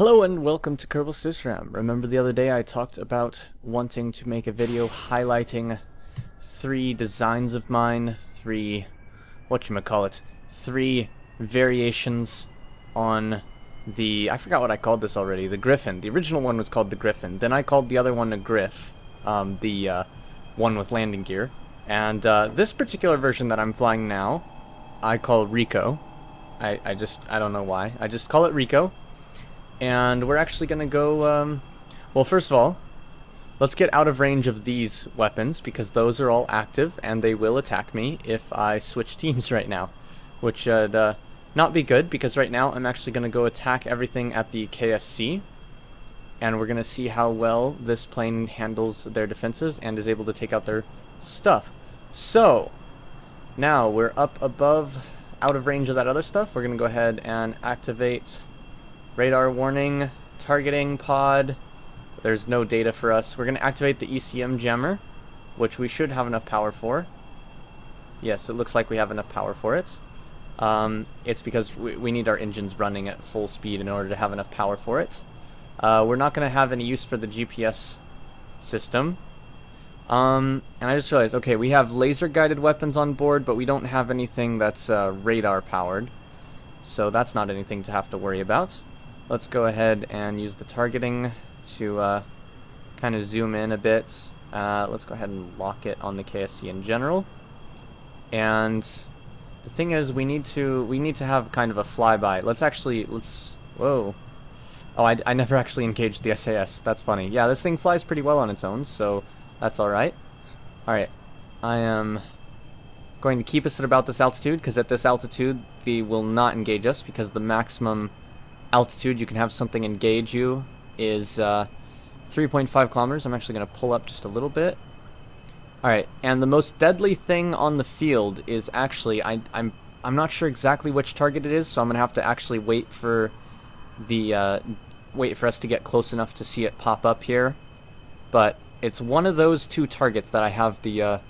Hello and welcome to Kerbal Sysram. Remember the other day I talked about wanting to make a video highlighting three designs of mine, three variations on the, I forgot what I called this already, the Griffin. The original one was called the Griffin. Then I called the other one a Griff, the one with landing gear. And this particular version that I'm flying now, I call Rico. I don't know why. I just call it Rico. And we're actually going to go, well, first of all, let's get out of range of these weapons, because those are all active, and they will attack me if I switch teams right now. Which should not be good, because right now I'm actually going to go attack everything at the KSC. And we're going to see how well this plane handles their defenses and is able to take out their stuff. So, now we're up above, out of range of that other stuff. We're going to go ahead and activate radar warning, targeting pod. There's no data for us. We're going to activate the ECM jammer, which we should have enough power for. Yes, it looks like we have enough power for it. It's because we need our engines running at full speed in order to have enough power for it. We're not going to have any use for the GPS system. And I just realized, okay, we have laser-guided weapons on board, but we don't have anything that's radar-powered. So that's not anything to have to worry about. Let's go ahead and use the targeting to kind of zoom in a bit. Let's go ahead and lock it on the KSC in general. And the thing is, we need to have kind of a flyby. Whoa. Oh, I never actually engaged the SAS. That's funny. Yeah, this thing flies pretty well on its own, so that's alright. Alright, I am going to keep us at about this altitude, because at this altitude they will not engage us, because the maximum altitude you can have something engage you is 3.5 kilometers. I'm actually going to pull up just a little bit. Alright, and the most deadly thing on the field is actually, I'm not sure exactly which target it is, so I'm going to have to actually wait for us to get close enough to see it pop up here. But it's one of those two targets that I have the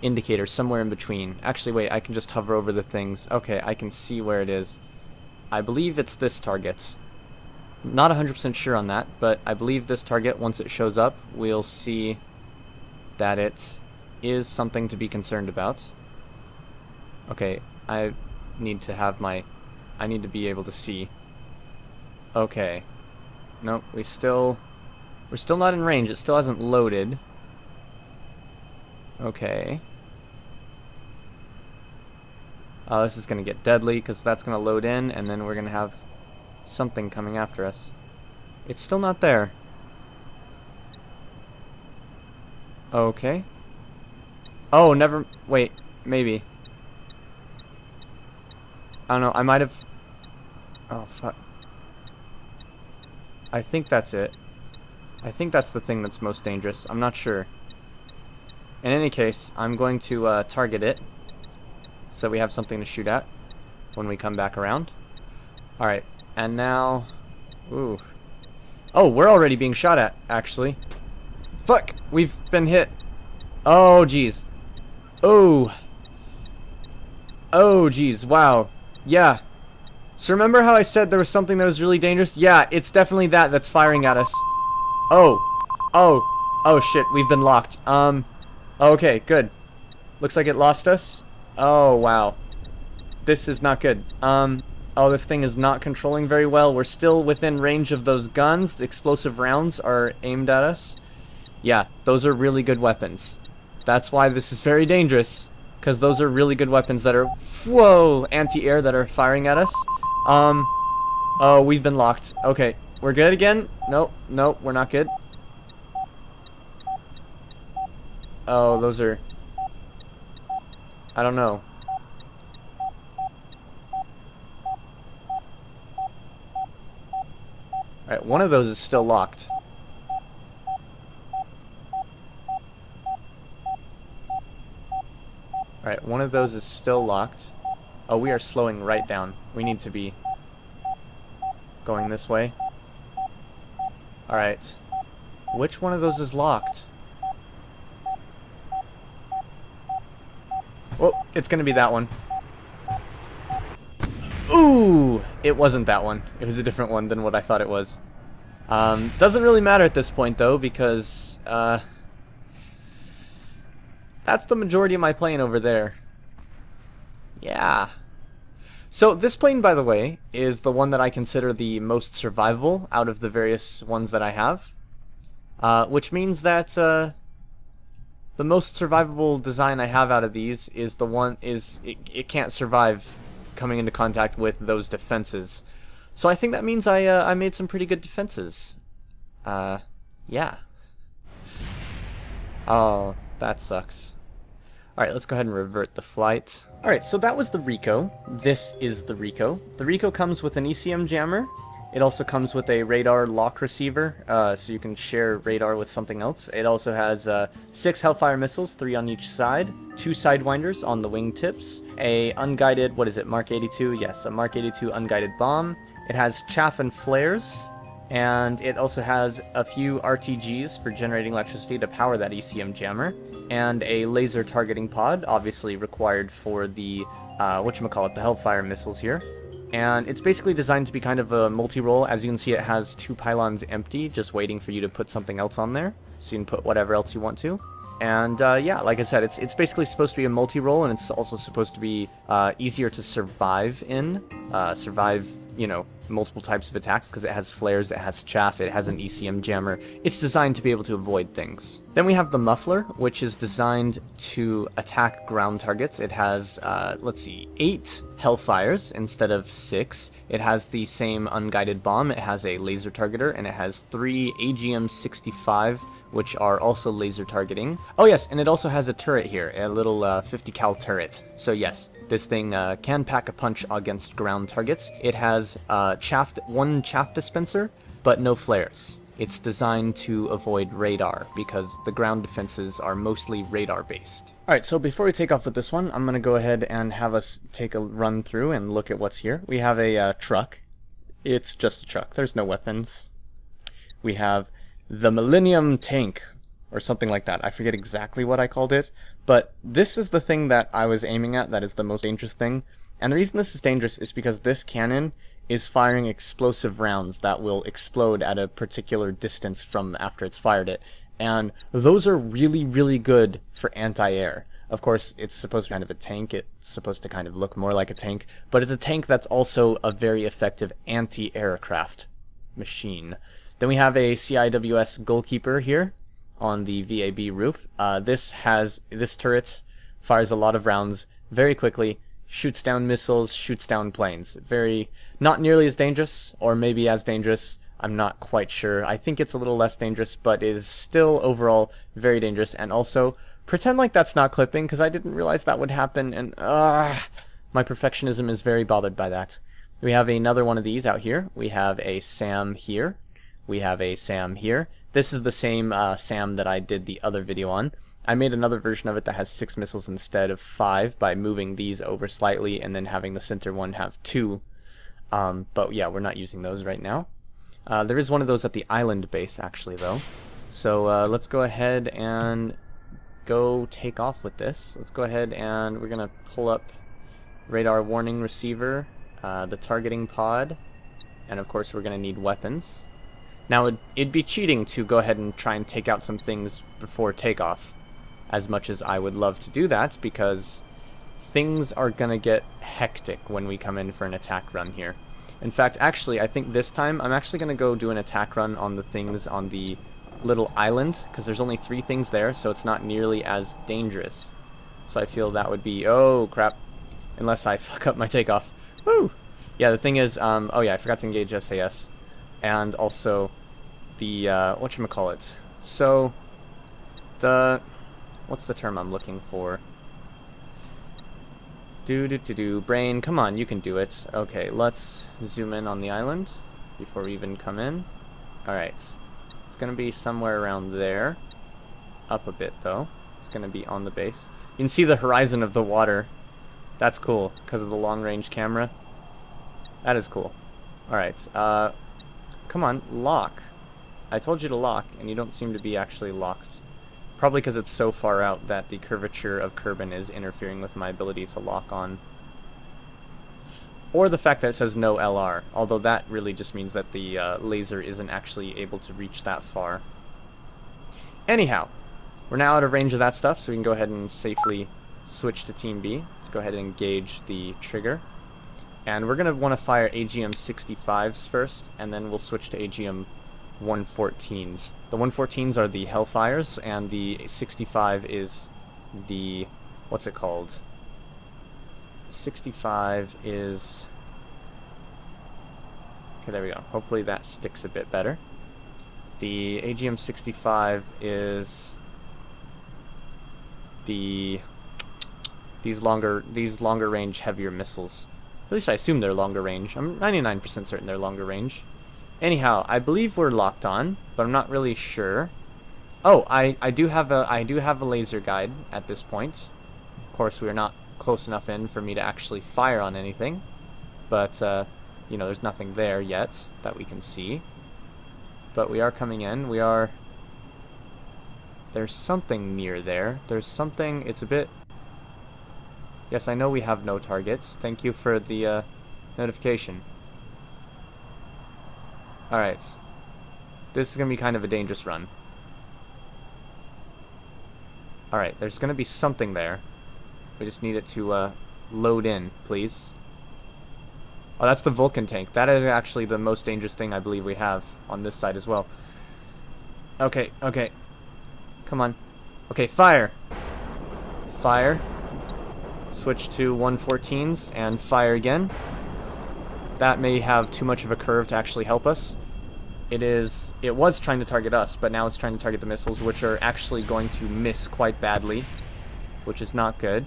indicator somewhere in between. Actually, wait, I can just hover over the things. Okay, I can see where it is. I believe it's this target. Not 100% sure on that, but I believe this target, once it shows up, we'll see that it is something to be concerned about. Okay, I need to be able to see. Okay. Nope, we're still not in range. It still hasn't loaded. Okay. This is going to get deadly, because that's going to load in, and then we're going to have something coming after us. It's still not there. Okay. Oh, wait, maybe. I don't know, I might have... Oh, fuck. I think that's it. I think that's the thing that's most dangerous. I'm not sure. In any case, I'm going to target it, so we have something to shoot at when we come back around. Alright, and now... Ooh. Oh, we're already being shot at, actually. Fuck! We've been hit. Oh, jeez. Oh. Oh, jeez. Wow. Yeah. So remember how I said there was something that was really dangerous? Yeah, it's definitely that's firing at us. Oh. Oh. Oh, shit. We've been locked. Okay, good. Looks like it lost us. Oh, wow. This is not good. Oh, this thing is not controlling very well. We're still within range of those guns. The explosive rounds are aimed at us. Yeah, those are really good weapons. That's why this is very dangerous, because those are really good weapons that are, whoa, anti-air that are firing at us. Oh, we've been locked. Okay, we're good again? Nope, nope, we're not good. Oh, those are... I don't know. Alright, one of those is still locked. Alright, one of those is still locked. Oh, we are slowing right down. We need to be going this way. Alright. Which one of those is locked? Oh, it's gonna be that one. Ooh! It wasn't that one. It was a different one than what I thought it was. Doesn't really matter at this point, though, because that's the majority of my plane over there. Yeah. So this plane, by the way, is the one that I consider the most survivable out of the various ones that I have. Which means that the most survivable design I have out of these is the one it can't survive coming into contact with those defenses. So I think that means I made some pretty good defenses. Yeah. Oh, that sucks. Alright, let's go ahead and revert the flight. Alright, so that was the Rico. This is the Rico. The Rico comes with an ECM jammer. It also comes with a radar lock receiver, so you can share radar with something else. It also has 6 Hellfire missiles, 3 on each side, 2 Sidewinders on the wingtips, a unguided, what is it, Mark 82? Yes, a Mark 82 unguided bomb. It has chaff and flares, and it also has a few RTGs for generating electricity to power that ECM jammer, and a laser targeting pod, obviously required for the, whatchamacallit, the Hellfire missiles here. And it's basically designed to be kind of a multi-role. As you can see, it has 2 pylons empty, just waiting for you to put something else on there, so you can put whatever else you want to. And yeah, like I said, it's basically supposed to be a multi-role, and it's also supposed to be easier to survive in. You know, multiple types of attacks, because it has flares, it has chaff, it has an ECM jammer. It's designed to be able to avoid things. Then we have the Muffler, which is designed to attack ground targets. It has, let's see, 8 Hellfires instead of 6. It has the same unguided bomb, it has a laser targeter, and it has 3 AGM-65, which are also laser targeting. Oh yes, and it also has a turret here, a little 50 cal turret. So yes, this thing can pack a punch against ground targets. It has one chaff dispenser, but no flares. It's designed to avoid radar, because the ground defenses are mostly radar-based. Alright, so before we take off with this one, I'm going to go ahead and have us take a run through and look at what's here. We have a truck. It's just a truck. There's no weapons. We have the Millennium Tank, or something like that. I forget exactly what I called it, but this is the thing that I was aiming at that is the most dangerous thing. And the reason this is dangerous is because this cannon is firing explosive rounds that will explode at a particular distance from after it's fired it. And those are really, really good for anti-air. Of course, it's supposed to be kind of a tank. It's supposed to kind of look more like a tank, but it's a tank that's also a very effective anti-aircraft machine. Then we have a CIWS goalkeeper here on the VAB roof. This turret fires a lot of rounds very quickly, shoots down missiles, shoots down planes. Not nearly as dangerous, or maybe as dangerous, I'm not quite sure. I think it's a little less dangerous, but it is still overall very dangerous. And also, pretend like that's not clipping, because I didn't realize that would happen, and my perfectionism is very bothered by that. We have another one of these out here. We have a SAM here. We have a SAM here. This is the same SAM that I did the other video on. I made another version of it that has 6 missiles instead of 5 by moving these over slightly and then having the center one have 2. But yeah, we're not using those right now. There is one of those at the island base actually though. So let's go ahead and go take off with this. Let's go ahead and we're going to pull up radar warning receiver, the targeting pod, and of course we're going to need weapons. Now, it'd be cheating to go ahead and try and take out some things before takeoff, as much as I would love to do that, because things are going to get hectic when we come in for an attack run here. In fact, actually, I think this time I'm actually going to go do an attack run on the things on the little island, because there's only 3 things there, so it's not nearly as dangerous. So I feel that would be... oh, crap. Unless I fuck up my takeoff. Woo! Yeah, the thing is, oh yeah, I forgot to engage SAS. And also the, whatchamacallit. So, what's the term I'm looking for? Brain, come on, you can do it. Okay, let's zoom in on the island before we even come in. Alright, it's gonna be somewhere around there. Up a bit, though. It's gonna be on the base. You can see the horizon of the water. That's cool, because of the long-range camera. That is cool. Alright, come on, lock. I told you to lock, and you don't seem to be actually locked. Probably because it's so far out that the curvature of Kerbin is interfering with my ability to lock on. Or the fact that it says no LR, although that really just means that the laser isn't actually able to reach that far. Anyhow, we're now out of range of that stuff, so we can go ahead and safely switch to Team B. Let's go ahead and engage the trigger. And we're going to want to fire AGM 65s first, and then we'll switch to AGM 114s. The 114s are the Hellfires, and the 65 is the... what's it called? 65 is... okay, there we go. Hopefully that sticks a bit better. The AGM 65 is the these longer range heavier missiles. At least I assume they're longer range. I'm 99% certain they're longer range. Anyhow, I believe we're locked on, but I'm not really sure. Oh, I do have a laser guide at this point. Of course, we're not close enough in for me to actually fire on anything, but you know, there's nothing there yet that we can see. But we are coming in. There's something near there. There's something. It's a bit... yes, I know we have no targets. Thank you for the notification. Alright. This is going to be kind of a dangerous run. Alright, there's going to be something there. We just need it to load in, please. Oh, that's the Vulcan tank. That is actually the most dangerous thing I believe we have on this side as well. Okay, okay. Come on. Okay, fire. Fire. Switch to 114s and fire again. That may have too much of a curve to actually help us. It was trying to target us, but now it's trying to target the missiles, which are actually going to miss quite badly, which is not good.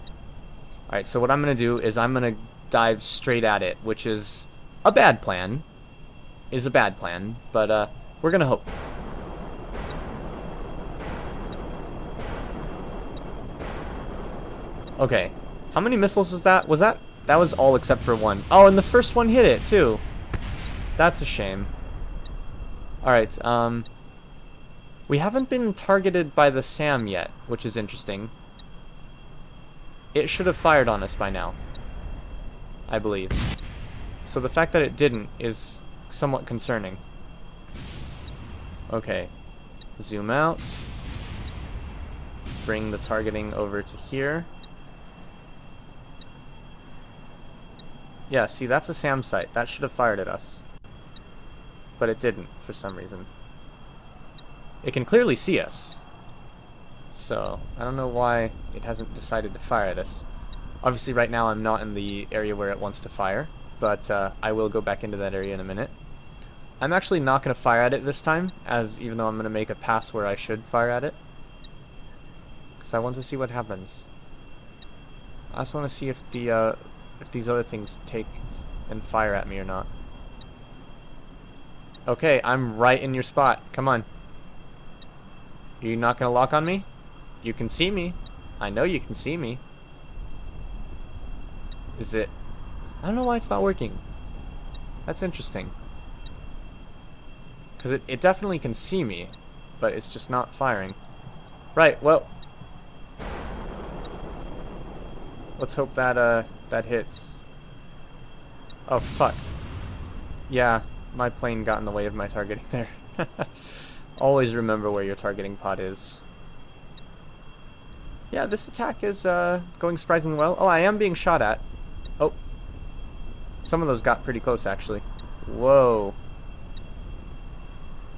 Alright, so what I'm going to do is I'm going to dive straight at it, which is a bad plan. But we're going to hope. Okay. How many missiles was that? That was all except for one. Oh, and the first one hit it, too. That's a shame. Alright, we haven't been targeted by the SAM yet, which is interesting. It should have fired on us by now, I believe. So the fact that it didn't is somewhat concerning. Okay. Zoom out. Bring the targeting over to here. Yeah, see, that's a SAM site. That should have fired at us. But it didn't, for some reason. It can clearly see us. So, I don't know why it hasn't decided to fire at us. Obviously, right now I'm not in the area where it wants to fire, but I will go back into that area in a minute. I'm actually not going to fire at it this time, even though I'm going to make a pass where I should fire at it. Because I want to see what happens. I also want to see if these other things take and fire at me or not. Okay, I'm right in your spot. Come on. Are you not going to lock on me? You can see me. I know you can see me. Is it... I don't know why it's not working. That's interesting. Because it definitely can see me, but it's just not firing. Right, well... let's hope that, that hits. Oh, fuck. Yeah, my plane got in the way of my targeting there. Always remember where your targeting pod is. Yeah, this attack is going surprisingly well. Oh, I am being shot at. Oh. Some of those got pretty close, actually. Whoa.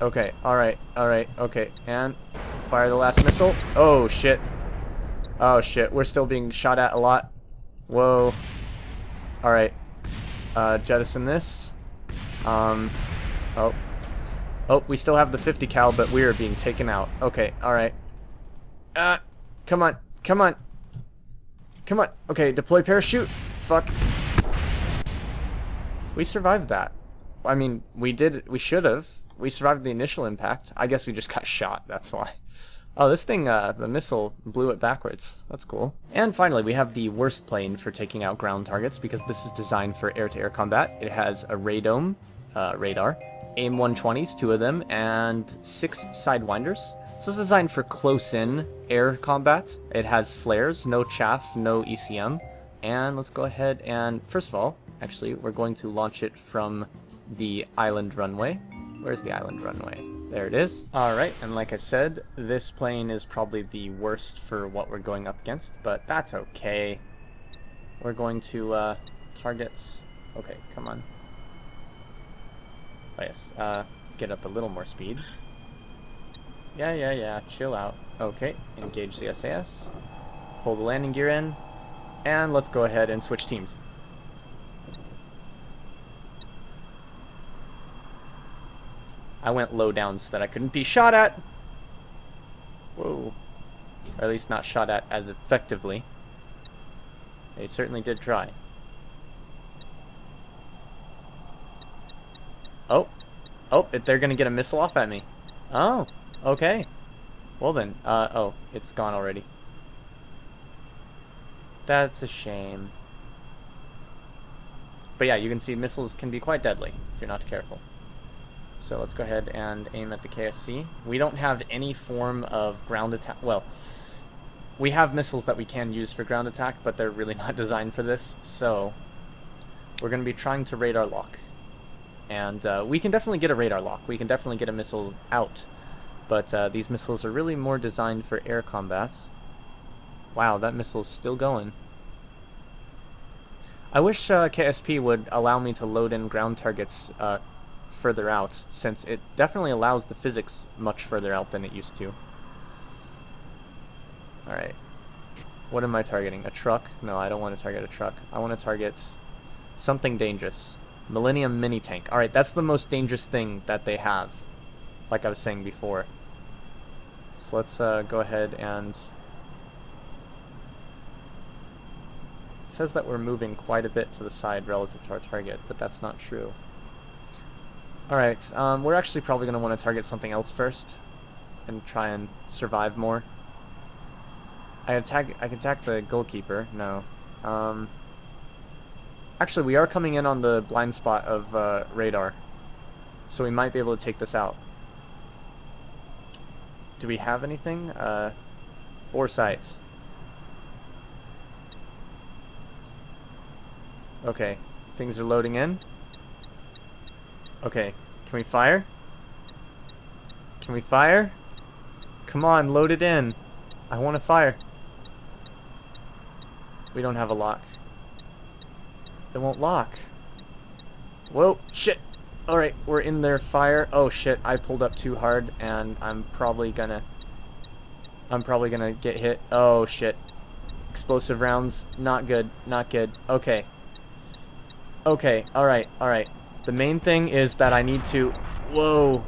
Okay, alright, okay. And fire the last missile. Oh, shit. Oh, shit. We're still being shot at a lot. Whoa. Alright. Jettison this. Oh. Oh, we still have the 50 cal, but we are being taken out. Okay, alright. Come on. Come on. Come on. Okay, deploy parachute. Fuck. We survived that. I mean, we should have. We survived the initial impact. I guess we just got shot, that's why. Oh, this thing, the missile blew it backwards. That's cool. And finally, we have the worst plane for taking out ground targets, because this is designed for air-to-air combat. It has a radome, radar, AIM 120s, 2 of them, and 6 sidewinders. So it's designed for close-in air combat. It has flares, no chaff, no ECM. And let's go ahead and, first of all, Actually, we're going to launch it from the island runway. Where's the island runway? There it is. Alright, and like I said, this plane is probably the worst for what we're going up against, but that's okay. We're going to target... Okay, come on. Oh yes, let's get up a little more speed. Yeah, chill out. Okay, engage the SAS. Pull the landing gear in. And let's go ahead and switch teams. I went low down so that I couldn't be shot at. Whoa. Or at least not shot at as effectively. They certainly did try. Oh. Oh, they're gonna get a missile off at me. Oh, okay. Well then, oh, it's gone already. That's a shame. But yeah, you can see missiles can be quite deadly if you're not careful. So let's go ahead and aim at the KSC. We don't have any form of ground attack. Well, we have missiles that we can use for ground attack, but they're really not designed for this. So we're going to be trying to radar lock. And we can definitely get a radar lock. We can definitely get a missile out. But these missiles are really more designed for air combat. Wow, that missile's still going. I wish KSP would allow me to load in ground targets further out, since it definitely allows the physics much further out than it used to. Alright. What am I targeting? A truck? No, I don't want to target a truck. I want to target something dangerous. Millennium mini tank. Alright, that's the most dangerous thing that they have, like I was saying before. So let's go ahead and... It says that we're moving quite a bit to the side relative to our target, but that's not true. Alright, we're actually probably going to want to target something else first and try and survive more. I can attack the goalkeeper. No. Actually, we are coming in on the blind spot of radar, so we might be able to take this out. Do we have anything? Bore sight. Okay, things are loading in. Okay, can we fire? Can we fire? Come on, load it in. I want to fire. We don't have a lock. It won't lock. Whoa, shit. Alright, we're in their fire. Oh shit, I pulled up too hard and I'm probably gonna get hit. Oh shit. Explosive rounds, not good, not good. Okay. Okay, alright. The main thing is that I need to... Whoa.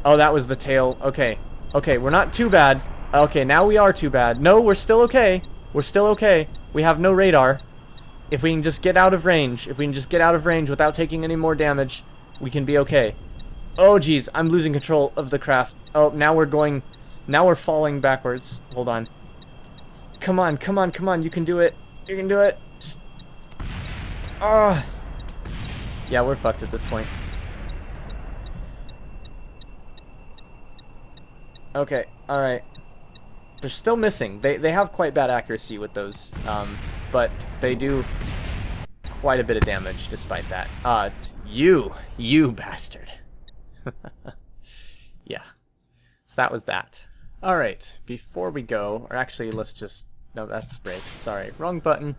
Oh, that was the tail. Okay. Okay, we're not too bad. Okay, now we are too bad. No, we're still okay. We're still okay. We have no radar. If we can just get out of range, without taking any more damage, we can be okay. Oh, jeez, I'm losing control of the craft. Oh, now we're falling backwards. Hold on. Come on, you can do it. You can do it. Just... Ah. Yeah, we're fucked at this point. Okay, alright. They're still missing. They have quite bad accuracy with those, but they do quite a bit of damage despite that. It's you bastard. Yeah. So that was that. Alright, before we go, or actually let's just... No, that's brakes. Sorry, wrong button.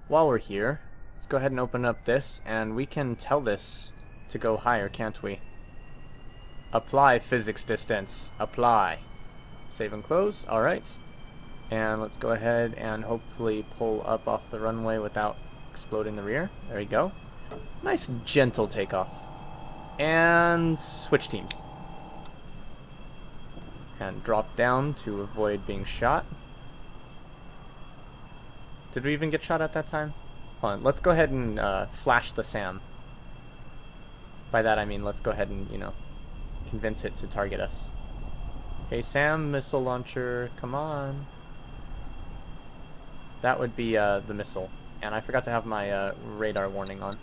While we're here, let's go ahead and open up this, and we can tell this to go higher, can't we? Apply physics distance. Apply. Save and close. Alright. And let's go ahead and hopefully pull up off the runway without exploding the rear. There we go. Nice gentle takeoff. And switch teams. And drop down to avoid being shot. Did we even get shot at that time? Hold on, let's go ahead and flash the SAM. By that I mean let's go ahead and, you know, convince it to target us. Hey SAM, missile launcher, come on. That would be the missile. And I forgot to have my radar warning on.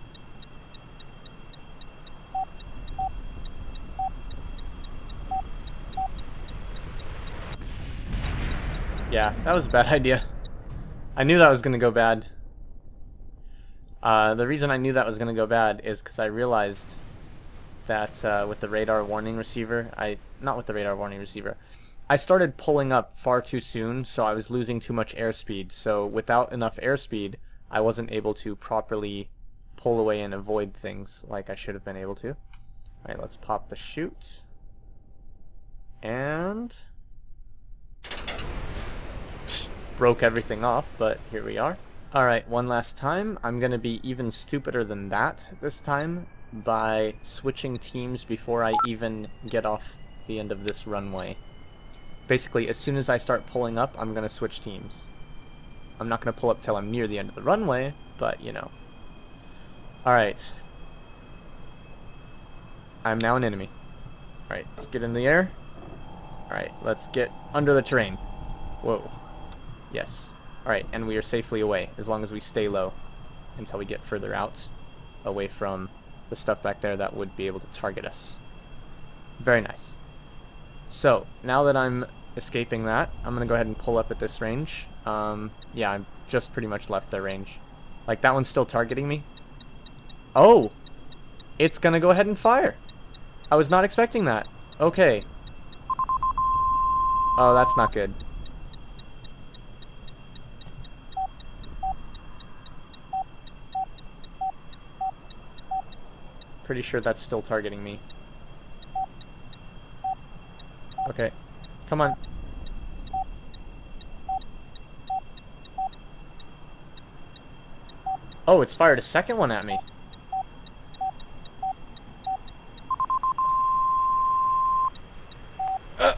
Yeah, that was a bad idea. I knew that was gonna go bad. The reason I knew that was going to go bad is because I realized that with the radar warning receiver, not with the radar warning receiver, I started pulling up far too soon, so I was losing too much airspeed. So without enough airspeed, I wasn't able to properly pull away and avoid things like I should have been able to. Alright, let's pop the chute. And broke everything off, but here we are. Alright, one last time. I'm going to be even stupider than that this time by switching teams before I even get off the end of this runway. Basically, as soon as I start pulling up, I'm going to switch teams. I'm not going to pull up till I'm near the end of the runway, but you know. Alright. I'm now an enemy. Alright, let's get in the air. Alright, let's get under the terrain. Whoa. Yes. Alright, and we are safely away, as long as we stay low until we get further out, away from the stuff back there that would be able to target us. Very nice. So, now that I'm escaping that, I'm going to go ahead and pull up at this range. Yeah, I'm just pretty much left their range. Like, that one's still targeting me. Oh! It's going to go ahead and fire. I was not expecting that. Okay. Oh, that's not good. Pretty sure that's still targeting me. Okay. Come on. Oh, it's fired a second one at me.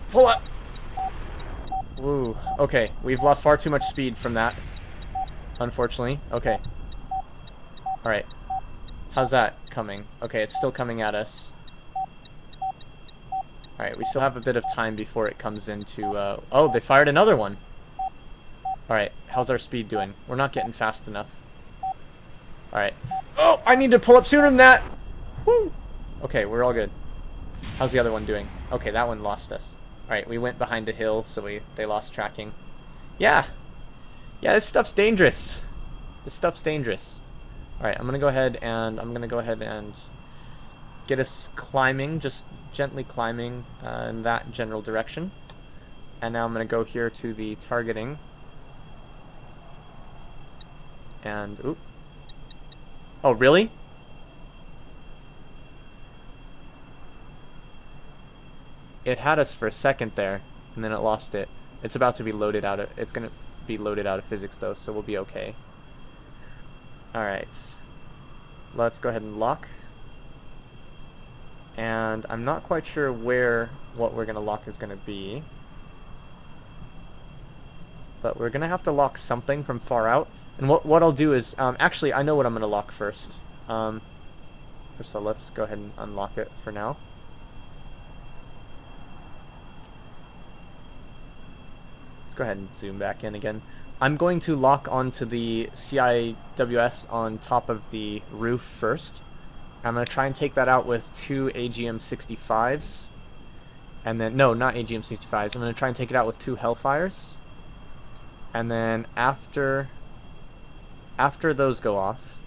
Pull up! Woo. Okay, we've lost far too much speed from that. Unfortunately. Okay. Alright. How's that coming? Okay, it's still coming at us. Alright, we still have a bit of time before it comes into, oh, they fired another one! Alright, how's our speed doing? We're not getting fast enough. Alright. Oh, I need to pull up sooner than that! Woo! Okay, we're all good. How's the other one doing? Okay, that one lost us. Alright, we went behind a hill, so they lost tracking. Yeah! Yeah, this stuff's dangerous. This stuff's dangerous. Alright, I'm gonna go ahead and get us climbing, just gently climbing in that general direction. And now I'm gonna go here to the targeting. And, oop. Oh, really? It had us for a second there, and then it lost it. It's about to be loaded out of... It's gonna be loaded out of physics, though, so we'll be okay. Alright. Let's go ahead and lock. And I'm not quite sure what we're gonna lock is gonna be. But we're gonna have to lock something from far out. And what I'll do is... actually, I know what I'm gonna lock first. So let's go ahead and unlock it for now. Let's go ahead and zoom back in again. I'm going to lock onto the CIWS on top of the roof first. I'm going to try and take that out with 2 AGM-65s. And then, no, not AGM-65s. I'm going to try and take it out with 2 Hellfires. And then after those go off,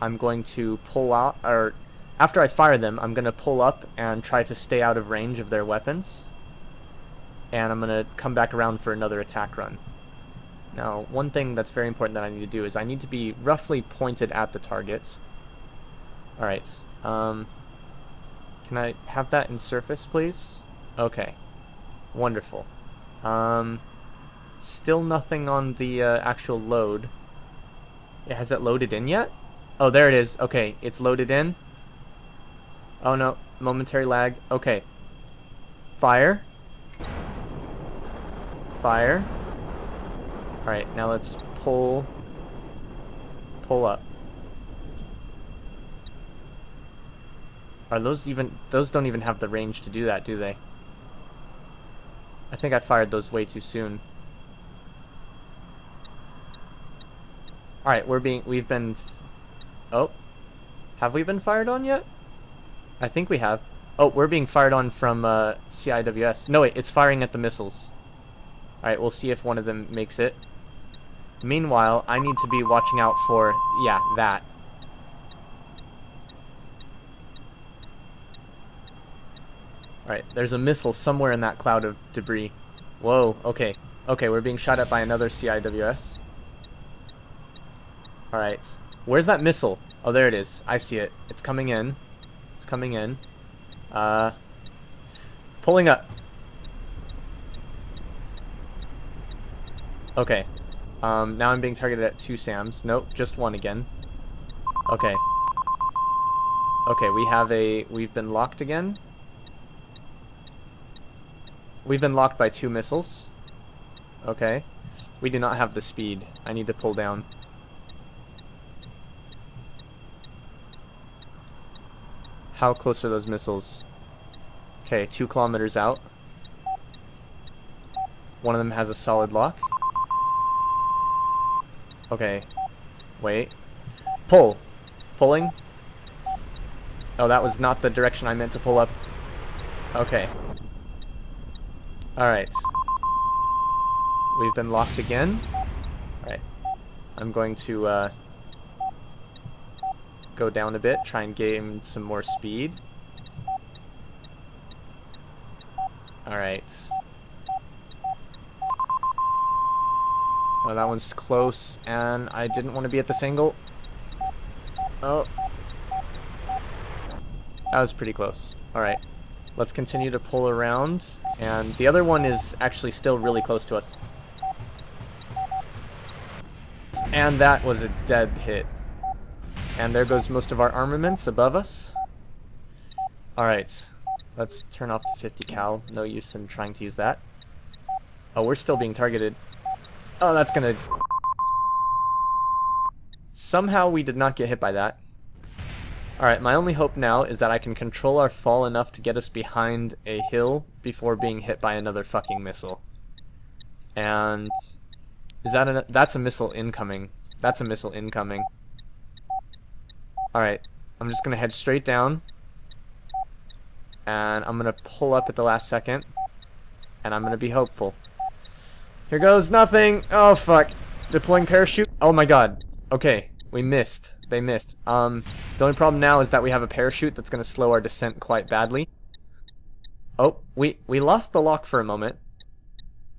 I'm going to pull out, or after I fire them, I'm going to pull up and try to stay out of range of their weapons. And I'm going to come back around for another attack run. Now, one thing that's very important that I need to do is I need to be roughly pointed at the target. Alright, can I have that in surface, please? Okay, wonderful. Still nothing on the actual load. Has it loaded in yet? Oh, there it is. Okay, it's loaded in. Oh no, momentary lag. Okay. Fire. Fire. Alright, now let's pull up. Are those don't even have the range to do that, do they? I think I fired those way too soon. Alright, we've been... Oh. Have we been fired on yet? I think we have. Oh, we're being fired on from CIWS. No, wait, it's firing at the missiles. Alright, we'll see if one of them makes it. Meanwhile, I need to be watching out for, yeah, that. Alright, there's a missile somewhere in that cloud of debris. Whoa, okay. Okay, we're being shot at by another CIWS. Alright. Where's that missile? Oh, there it is. I see it. It's coming in. It's coming in. Pulling up. Okay. Now I'm being targeted at 2 SAMs. Nope, just 1 again. Okay. Okay, we've been locked again. We've been locked by 2 missiles. Okay. We do not have the speed. I need to pull down. How close are those missiles? Okay, 2 kilometers out. One of them has a solid lock. Okay. Wait. Pull. Pulling. Oh, that was not the direction I meant to pull up. Okay. Alright. We've been locked again. Alright. I'm going to go down a bit, try and gain some more speed. Alright. Oh, that one's close, and I didn't want to be at this angle. Oh. That was pretty close. Alright. Let's continue to pull around. And the other one is actually still really close to us. And that was a dead hit. And there goes most of our armaments above us. Alright. Let's turn off the 50 cal. No use in trying to use that. Oh, we're still being targeted. Oh, that's gonna... Somehow we did not get hit by that. Alright, my only hope now is that I can control our fall enough to get us behind a hill before being hit by another fucking missile. And... Is that that's a missile incoming. That's a missile incoming. Alright, I'm just gonna head straight down. And I'm gonna pull up at the last second. And I'm gonna be hopeful. Here goes nothing! Oh fuck. Deploying parachute. Oh my god. Okay, we missed. They missed. The only problem now is that we have a parachute that's gonna slow our descent quite badly. Oh, we lost the lock for a moment.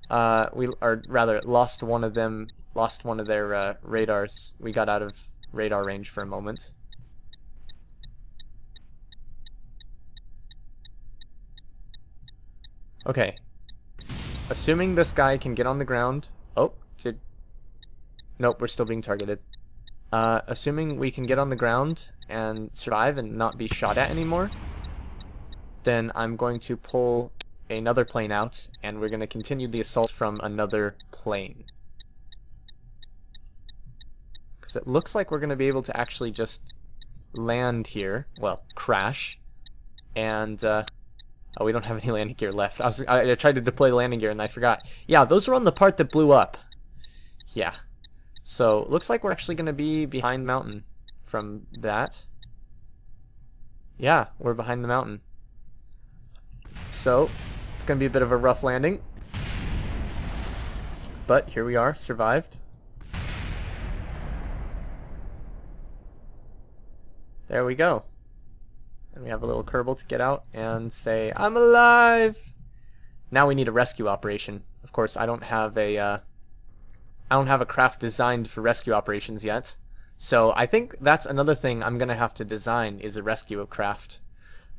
Or rather, lost one of their radars. We got out of radar range for a moment. Okay. Assuming this guy can get on the ground. Oh, nope, we're still being targeted. Assuming we can get on the ground and survive and not be shot at anymore, then I'm going to pull another plane out, and we're going to continue the assault from another plane. Because it looks like we're going to be able to actually just land here, well, crash, and, oh, we don't have any landing gear left. I tried to deploy the landing gear and I forgot. Yeah, those were on the part that blew up. Yeah. So, looks like we're actually going to be behind the mountain from that. Yeah, we're behind the mountain. So, it's going to be a bit of a rough landing. But here we are, survived. There we go. And we have a little Kerbal to get out and say, I'm alive! Now we need a rescue operation. Of course, I don't have a craft designed for rescue operations yet. So I think that's another thing I'm gonna have to design, is a rescue craft.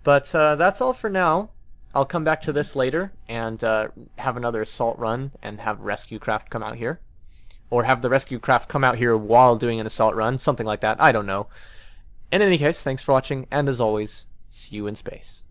But that's all for now. I'll come back to this later and have another assault run and have rescue craft come out here. Or have the rescue craft come out here while doing an assault run, something like that. I don't know. In any case, thanks for watching, and as always, see you in space.